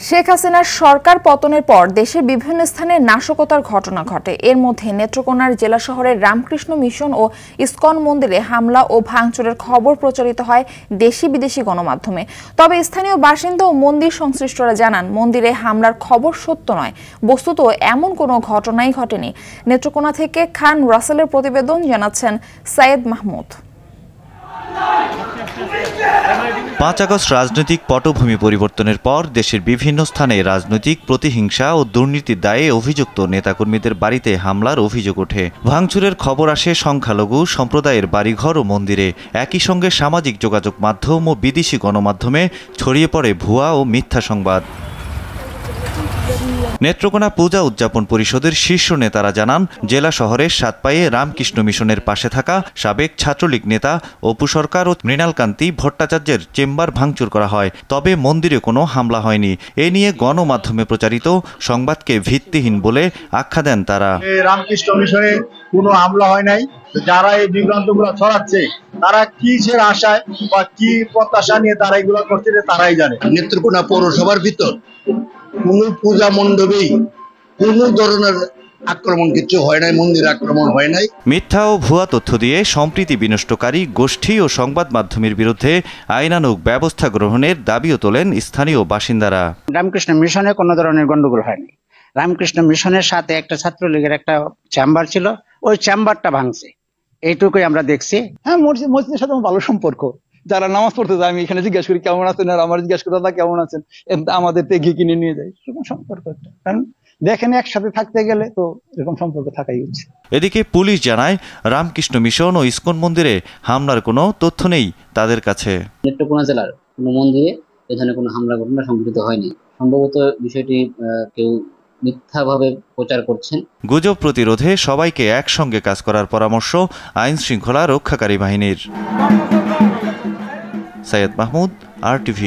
শেখ হাসিনার সরকার পতনের পর দেশের বিভিন্ন স্থানে নাশকতার ঘটনা ঘটে। এর মধ্যে নেত্রকোনার জেলা শহরের রামকৃষ্ণ মিশন ও ইসকন মন্দিরে হামলা ও ভাঙচুরের খবর প্রচারিত হয় দেশি বিদেশি গণমাধ্যমে। তবে স্থানীয় বাসিন্দা ও মন্দির সংশ্লিষ্টরা জানান, মন্দিরে হামলার খবর সত্য নয়। বস্তুত এমন কোনো ঘটনাই ঘটেনি। নেত্রকোনা থেকে খান রাসেলের প্রতিবেদন, জানাচ্ছেন সাইয়েদ মাহমুদ। ৫ আগস্ট রাজনৈতিক পটভূমি পরিবর্তনের পর দেশের বিভিন্ন স্থানে রাজনৈতিক প্রতিহিংসা ও দুর্নীতির দায়ে অভিযুক্ত নেতাকর্মীদের বাড়িতে হামলার অভিযোগ ওঠে। ভাঙচুরের খবর আসে সংখ্যালঘু সম্প্রদায়ের বাড়িঘর ও মন্দিরে। একই সঙ্গে সামাজিক যোগাযোগ মাধ্যম ও বিদেশি গণমাধ্যমে ছড়িয়ে পড়ে ভুয়া ও মিথ্যা সংবাদ। নেত্রকোনা পূজা উদযাপন পরিষদের শীর্ষ নেতারা জানান, জেলা শহরের সাতপাইয়ে রামকৃষ্ণ মিশনের পাশে থাকা সাবেক ছাত্রলীগ নেতা অপু সরকার ও মৃণালকান্তি ভট্টাচার্যের চেম্বার ভাঙচুর করা হয়। তবে মন্দিরে কোনো হামলা হয়নি। এ নিয়ে গণমাধ্যমে প্রচারিত সংবাদকে ভিত্তিহীন বলে আখ্যা দেন তারা। রামকৃষ্ণ মিশনে কোনো হামলা হয় নাই। যারা এই বিভ্রান্তগুলো ছড়াচ্ছে, তারা কিসের আশায় বা কি প্রত্যাশা নিয়ে তারা এগুলো করছে তারাই জানে। নেত্রকোনা পৌরসভার ভিতর কোন পূজা মণ্ডপেই কোন ধরনের আক্রমণ কিছু হয় নাই, মন্দির আক্রমণ হয় নাই। মিথ্যা ও ভুয়া তথ্য দিয়ে সম্প্রীতি বিনষ্টকারী গোষ্ঠী ও সংবাদ মাধ্যমের বিরুদ্ধে আইনানুগ ব্যবস্থা গ্রহণের দাবিও তোলেন স্থানীয় বাসিন্দারা। রামকৃষ্ণ মিশনে কোনো ধরনের গন্ডগোল হয়নি। রামকৃষ্ণ মিশনের সাথে একটা ছাত্রলীগের একটা চেম্বার ছিল, ওই চেম্বারটা ভাঙছে, এইটুকুই আমরা দেখছি। হ্যাঁ, মসজিদের সাথে ভালো সম্পর্ক। যারা নামাজ পড়তে যায় আমি এখানে জিজ্ঞাসা করি কেমন আছেন, আর আমার জিজ্ঞাসা করি দাদা কেমন আছেন, আমাদের থেকে কিনে নিয়ে যায়। এরকম সম্পর্ক একটা, কারণ দেখেন একসাথে থাকতে গেলে তো এরকম সম্পর্ক থাকাই উচিত। এদিকে পুলিশ জানায়, রামকৃষ্ণ মিশন ও ইসকন মন্দিরে হামলার কোনো তথ্য নেই তাদের কাছে। নেত্রকোনা জেলার কোনো মন্দিরে এ ধরনের কোনো হামলা ঘটনা সংঘটিত হয়নি। সম্ভবত বিষয়টি কেউ মিথ্যাভাবে প্রচার করছেন। গুজব প্রতিরোধে সবাইকে একসঙ্গে কাজ করার পরামর্শ আইন শৃঙ্খলা রক্ষাকারী বাহিনীর। সাইয়েদ মাহমুদ, RTV।